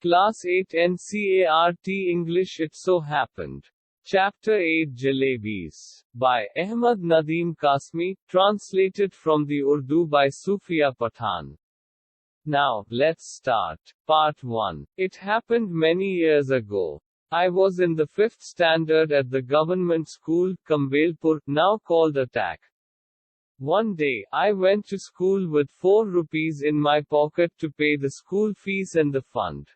Class 8 NCERT English. It so happened. Chapter 8 Jalebis. By Ahmad Nadeem Kasmi, translated from the Urdu by Sufia Pathan. Now, let's start. Part 1. It happened many years ago. I was in the 5th standard at the government school, Kambelpur, now called Attack. One day, I went to school with 4 rupees in my pocket to pay the school fees and the fund.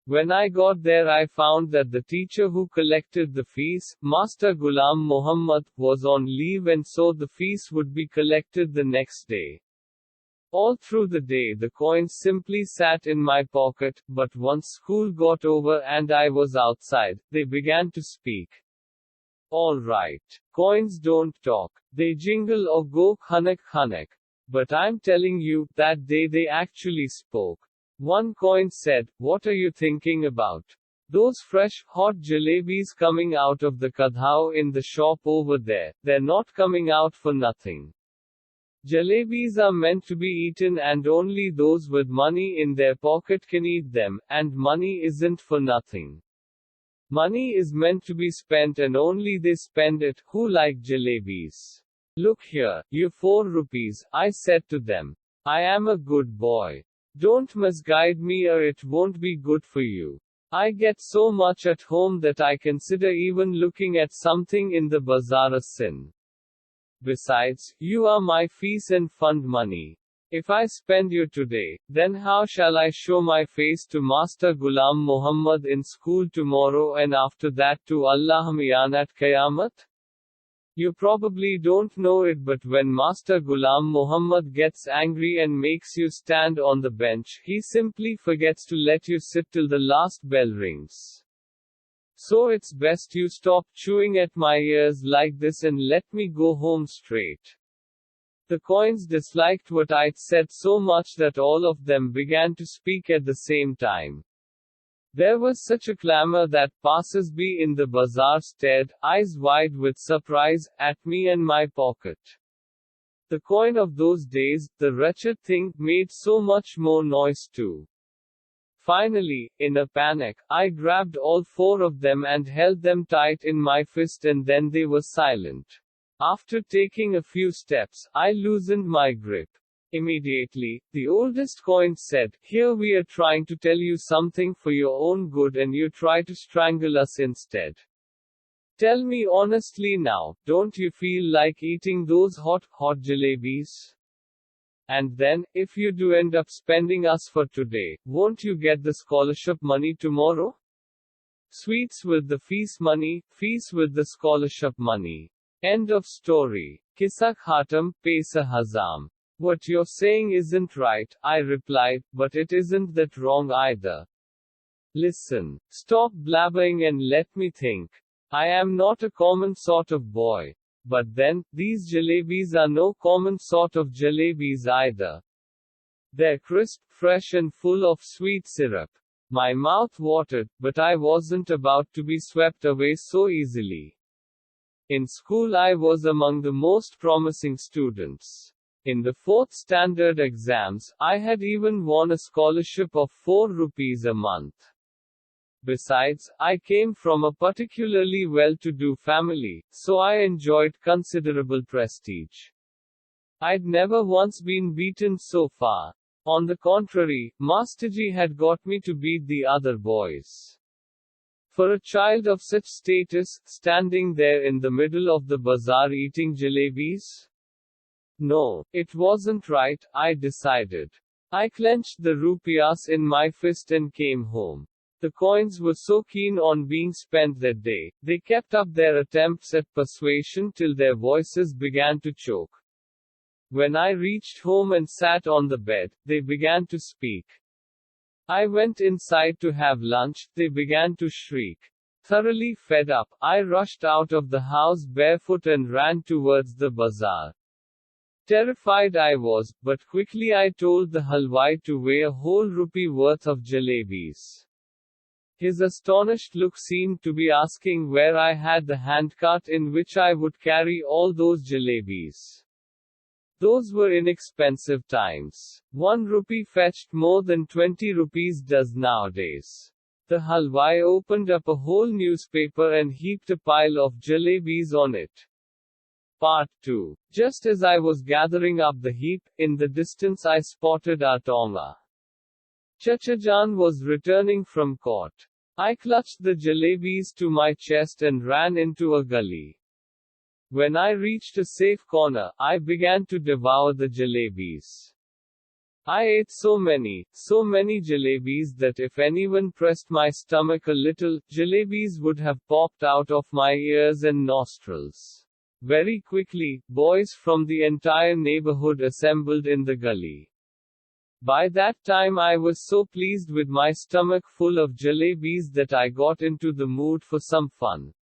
When I got there, I found that the teacher who collected the fees, Master Ghulam Muhammad, was on leave, and so the fees would be collected the next day. All through the day the coins simply sat in my pocket, but once school got over and I was outside, they began to speak. All right. Coins don't talk. They jingle or go khanak khanak. But I'm telling you, that day they actually spoke. One coin said, "What are you thinking about? Those fresh, hot jalebis coming out of the kadhao in the shop over there, they're not coming out for nothing. Jalebis are meant to be eaten and only those with money in their pocket can eat them, and money isn't for nothing. Money is meant to be spent and only they spend it, who like jalebis. Look here, you 4 rupees, I said to them. I am a good boy. Don't misguide me or it won't be good for you. I get so much at home that I consider even looking at something in the bazaar a sin. Besides, you are my fees and fund money. If I spend you today, then how shall I show my face to Master Ghulam Muhammad in school tomorrow and after that to Allah Miyan at Qayamat? You probably don't know it, but when Master Ghulam Muhammad gets angry and makes you stand on the bench, he simply forgets to let you sit till the last bell rings. So it's best you stop chewing at my ears like this and let me go home straight." The coins disliked what I'd said so much that all of them began to speak at the same time. There was such a clamor that passers-by in the bazaar stared, eyes wide with surprise, at me and my pocket. The coin of those days, the wretched thing, made so much more noise too. Finally, in a panic, I grabbed all 4 of them and held them tight in my fist, and then they were silent. After taking a few steps, I loosened my grip. Immediately, the oldest coin said, "Here we are trying to tell you something for your own good and you try to strangle us instead. Tell me honestly now, don't you feel like eating those hot jalebis? And then, if you do end up spending us for today, won't you get the scholarship money tomorrow? Sweets with the fees money, fees with the scholarship money." End of story. Kisa Khatam, Pesa Hazam. "What you're saying isn't right," I replied, "but it isn't that wrong either. Listen. Stop blabbering and let me think. I am not a common sort of boy. But then, these jalebis are no common sort of jalebis either. They're crisp, fresh and full of sweet syrup." My mouth watered, but I wasn't about to be swept away so easily. In school I was among the most promising students. In the 4th standard exams, I had even won a scholarship of 4 rupees a month. Besides, I came from a particularly well-to-do family, so I enjoyed considerable prestige. I'd never once been beaten so far. On the contrary, Masterji had got me to beat the other boys. For a child of such status, standing there in the middle of the bazaar eating jalebis? No, it wasn't right, I decided. I clenched the rupees in my fist and came home. The coins were so keen on being spent that day, they kept up their attempts at persuasion till their voices began to choke. When I reached home and sat on the bed, they began to speak. I went inside to have lunch, they began to shriek. Thoroughly fed up, I rushed out of the house barefoot and ran towards the bazaar. Terrified I was, but quickly I told the halwai to weigh a whole rupee worth of jalebis. His astonished look seemed to be asking where I had the handcart in which I would carry all those jalebis. Those were inexpensive times. 1 rupee fetched more than 20 rupees does nowadays. The halwai opened up a whole newspaper and heaped a pile of jalebis on it. Part 2. Just as I was gathering up the heap, in the distance I spotted our Tonga. Chachajan was returning from court. I clutched the jalebis to my chest and ran into a gully. When I reached a safe corner, I began to devour the jalebis. I ate so many jalebis that if anyone pressed my stomach a little, jalebis would have popped out of my ears and nostrils. Very quickly, boys from the entire neighborhood assembled in the gully. By that time I was so pleased with my stomach full of jalebis that I got into the mood for some fun.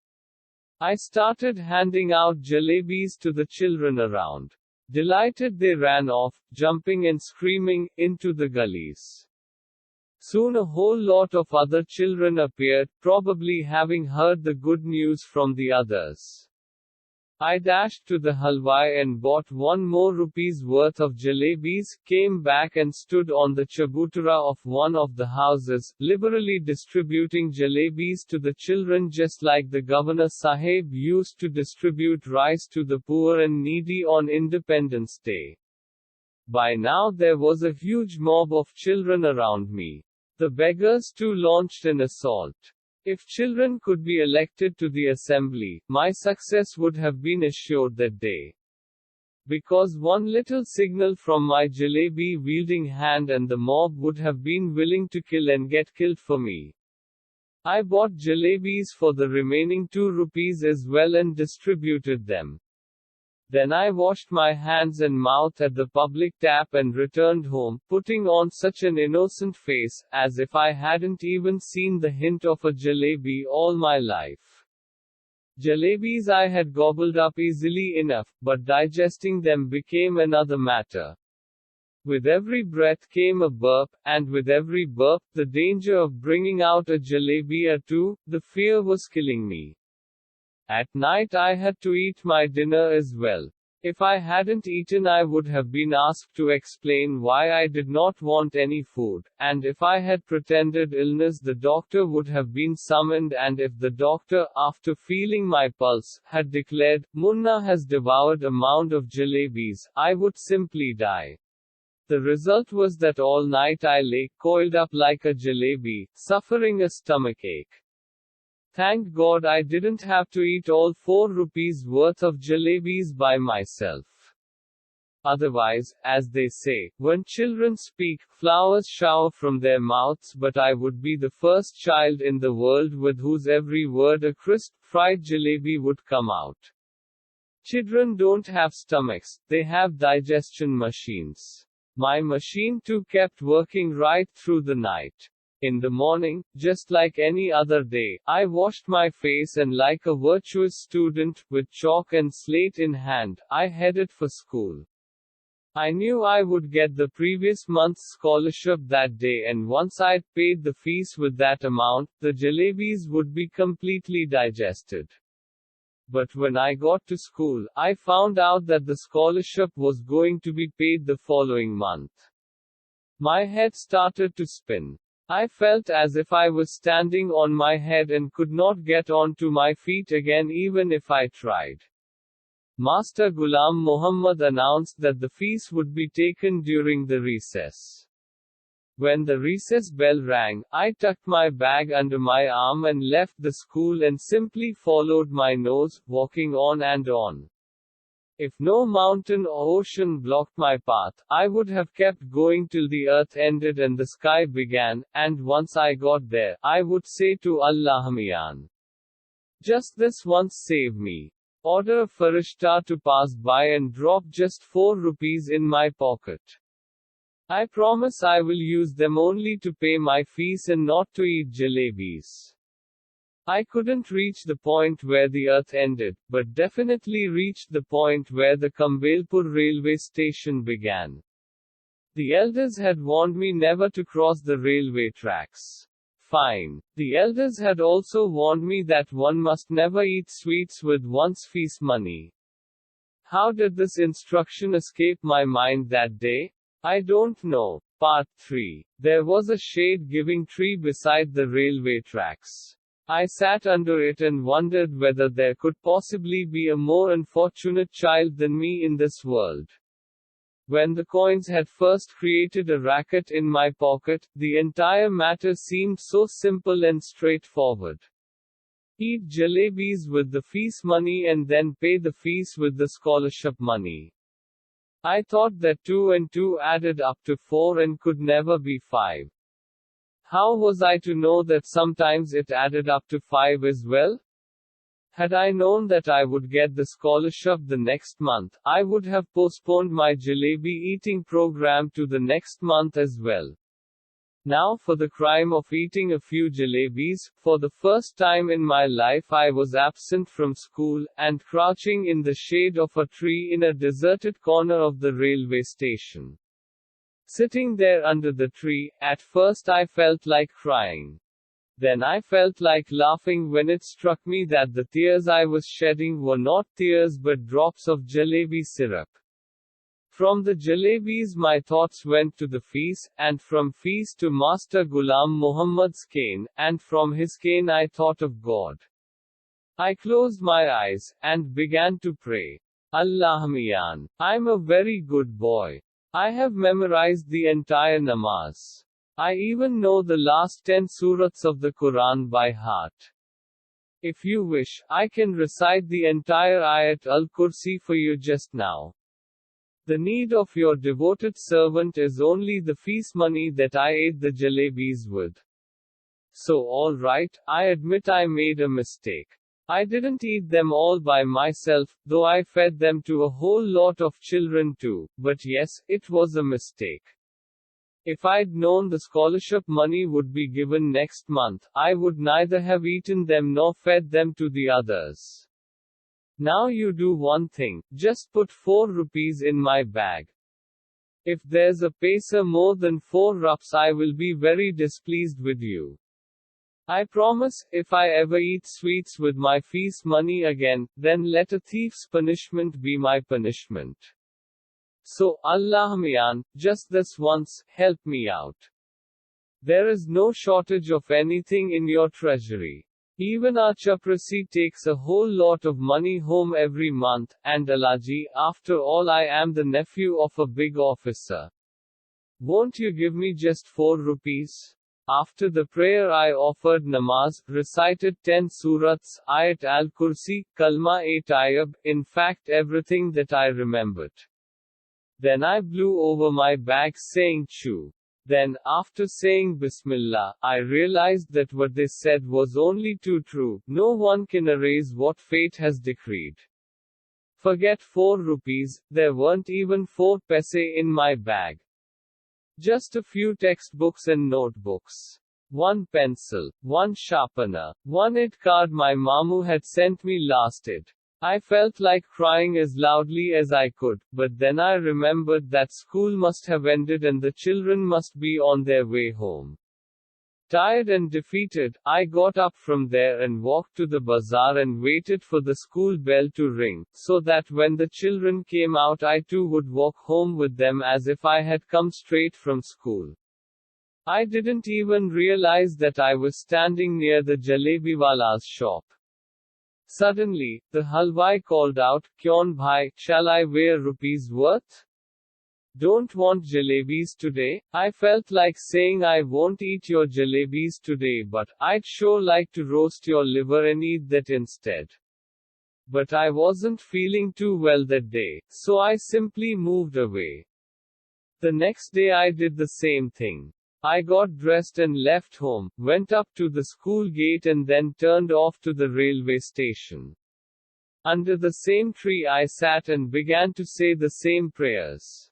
I started handing out jalebis to the children around. Delighted they ran off, jumping and screaming, into the gullies. Soon a whole lot of other children appeared, probably having heard the good news from the others. I dashed to the halwai and bought 1 more rupees worth of jalebis, came back and stood on the chabutura of one of the houses, liberally distributing jalebis to the children just like the Governor Sahib used to distribute rice to the poor and needy on Independence Day. By now there was a huge mob of children around me. The beggars too launched an assault. If children could be elected to the assembly, my success would have been assured that day. Because one little signal from my jalebi-wielding hand and the mob would have been willing to kill and get killed for me. I bought jalebis for the remaining 2 rupees as well and distributed them. Then I washed my hands and mouth at the public tap and returned home, putting on such an innocent face, as if I hadn't even seen the hint of a jalebi all my life. Jalebis I had gobbled up easily enough, but digesting them became another matter. With every breath came a burp, and with every burp, the danger of bringing out a jalebi or 2, the fear was killing me. At night I had to eat my dinner as well. If I hadn't eaten I would have been asked to explain why I did not want any food, and if I had pretended illness the doctor would have been summoned, and if the doctor, after feeling my pulse, had declared, "Munna has devoured a mound of jalebis," I would simply die. The result was that all night I lay, coiled up like a jalebi, suffering a stomachache. Thank God I didn't have to eat all 4 rupees worth of jalebis by myself. Otherwise, as they say, when children speak, flowers shower from their mouths, but I would be the first child in the world with whose every word a crisp, fried jalebi would come out. Children don't have stomachs, they have digestion machines. My machine too kept working right through the night. In the morning, just like any other day, I washed my face and like a virtuous student, with chalk and slate in hand, I headed for school. I knew I would get the previous month's scholarship that day, and once I'd paid the fees with that amount, the jalebis would be completely digested. But when I got to school, I found out that the scholarship was going to be paid the following month. My head started to spin. I felt as if I was standing on my head and could not get onto my feet again even if I tried. Master Ghulam Muhammad announced that the fees would be taken during the recess. When the recess bell rang, I tucked my bag under my arm and left the school and simply followed my nose, walking on and on. If no mountain or ocean blocked my path, I would have kept going till the earth ended and the sky began, and once I got there, I would say to Allah Miyan, just this once save me. Order a farishta to pass by and drop just 4 rupees in my pocket. I promise I will use them only to pay my fees and not to eat jalebis. I couldn't reach the point where the earth ended, but definitely reached the point where the Kambelpur railway station began. The elders had warned me never to cross the railway tracks. Fine. The elders had also warned me that one must never eat sweets with one's fees money. How did this instruction escape my mind that day? I don't know. Part 3. There was a shade-giving tree beside the railway tracks. I sat under it and wondered whether there could possibly be a more unfortunate child than me in this world. When the coins had first created a racket in my pocket, the entire matter seemed so simple and straightforward. Eat jalebis with the fees money and then pay the fees with the scholarship money. I thought that 2 and 2 added up to 4 and could never be 5. How was I to know that sometimes it added up to 5 as well? Had I known that I would get the scholarship the next month, I would have postponed my jalebi eating program to the next month as well. Now for the crime of eating a few jalebis, for the first time in my life I was absent from school, and crouching in the shade of a tree in a deserted corner of the railway station. Sitting there under the tree, at first I felt like crying. Then I felt like laughing when it struck me that the tears I was shedding were not tears but drops of jalebi syrup. From the jalebis my thoughts went to the fees, and from fees to Master Ghulam Muhammad's cane, and from his cane I thought of God. I closed my eyes, and began to pray. Allahumma, I'm a very good boy. I have memorized the entire namaz. I even know the last 10 surahs of the Quran by heart. If you wish, I can recite the entire Ayat al-Kursi for you just now. The need of your devoted servant is only the fees money that I ate the jalebis with. So alright, I admit I made a mistake. I didn't eat them all by myself, though I fed them to a whole lot of children too, but yes, it was a mistake. If I'd known the scholarship money would be given next month, I would neither have eaten them nor fed them to the others. Now you do one thing, just put 4 rupees in my bag. If there's a paisa more than 4 rupees I will be very displeased with you. I promise, if I ever eat sweets with my fees money again, then let a thief's punishment be my punishment. So, Allahumma, just this once, help me out. There is no shortage of anything in your treasury. Even our chaprasi takes a whole lot of money home every month, and Alaji, after all I am the nephew of a big officer. Won't you give me just 4 rupees? After the prayer I offered namaz, recited 10 surahs, Ayat al-Kursi, Kalma e Tayyib, in fact everything that I remembered. Then I blew over my bag saying Chew. Then, after saying Bismillah, I realized that what they said was only too true. No one can erase what fate has decreed. Forget 4 rupees, there weren't even 4 paise in my bag. Just a few textbooks and notebooks. 1 pencil, 1 sharpener, 1 IT card my mamu had sent me last Eid. I felt like crying as loudly as I could, but then I remembered that school must have ended and the children must be on their way home. Tired and defeated, I got up from there and walked to the bazaar and waited for the school bell to ring, so that when the children came out I too would walk home with them as if I had come straight from school. I didn't even realize that I was standing near the jalebiwala's shop. Suddenly, the halwai called out, Kyaun bhai, shall I weigh rupees worth? Don't want jalebis today? I felt like saying I won't eat your jalebis today, but I'd sure like to roast your liver and eat that instead. But I wasn't feeling too well that day, so I simply moved away. The next day I did the same thing. I got dressed and left home, went up to the school gate and then turned off to the railway station. Under the same tree I sat and began to say the same prayers.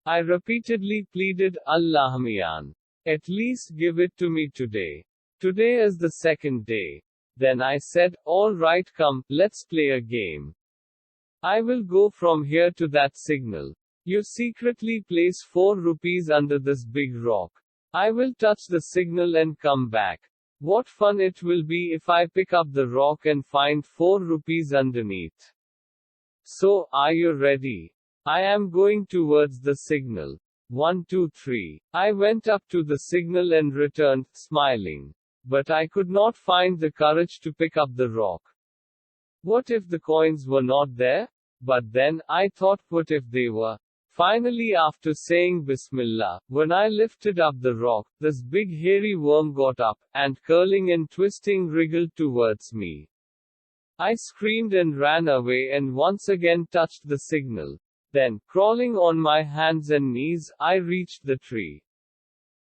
I repeatedly pleaded, Allahumma, at least give it to me today. Today is the 2nd day. Then I said, all right, come, let's play a game. I will go from here to that signal. You secretly place 4 rupees under this big rock. I will touch the signal and come back. What fun it will be if I pick up the rock and find 4 rupees underneath. So, are you ready? I am going towards the signal. 1, 2, 3. I went up to the signal and returned, smiling. But I could not find the courage to pick up the rock. What if the coins were not there? But then, I thought, what if they were? Finally, after saying Bismillah, when I lifted up the rock, this big hairy worm got up, and curling and twisting wriggled towards me. I screamed and ran away and once again touched the signal. Then, crawling on my hands and knees, I reached the tree.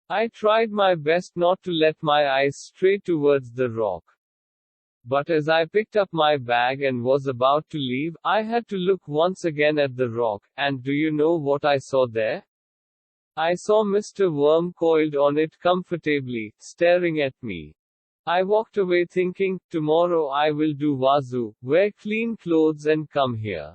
I tried my best not to let my eyes stray towards the rock. But as I picked up my bag and was about to leave, I had to look once again at the rock, and do you know what I saw there? I saw Mr. Worm coiled on it comfortably, staring at me. I walked away thinking, tomorrow I will do wuzu, wear clean clothes and come here.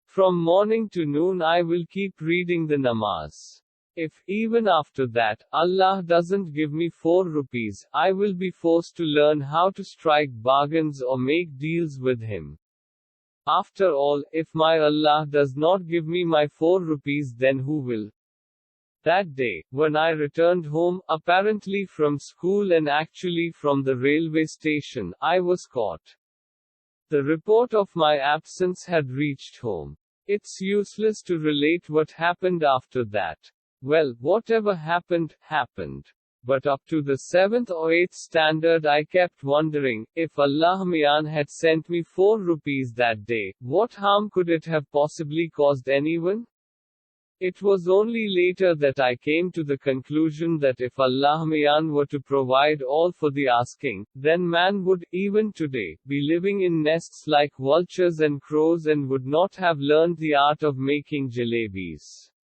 From morning to noon I will keep reading the namaz. If, even after that, Allah doesn't give me 4 rupees, I will be forced to learn how to strike bargains or make deals with him. After all, if my Allah does not give me my 4 rupees, then who will? That day, when I returned home, apparently from school and actually from the railway station, I was caught. The report of my absence had reached home. It's useless to relate what happened after that. Well, whatever happened, happened. But up to the 7th or 8th standard I kept wondering, if Allah Mian had sent me 4 rupees that day, what harm could it have possibly caused anyone? It was only later that I came to the conclusion that if Allah Mian were to provide all for the asking, then man would, even today, be living in nests like vultures and crows and would not have learned the art of making jalebis.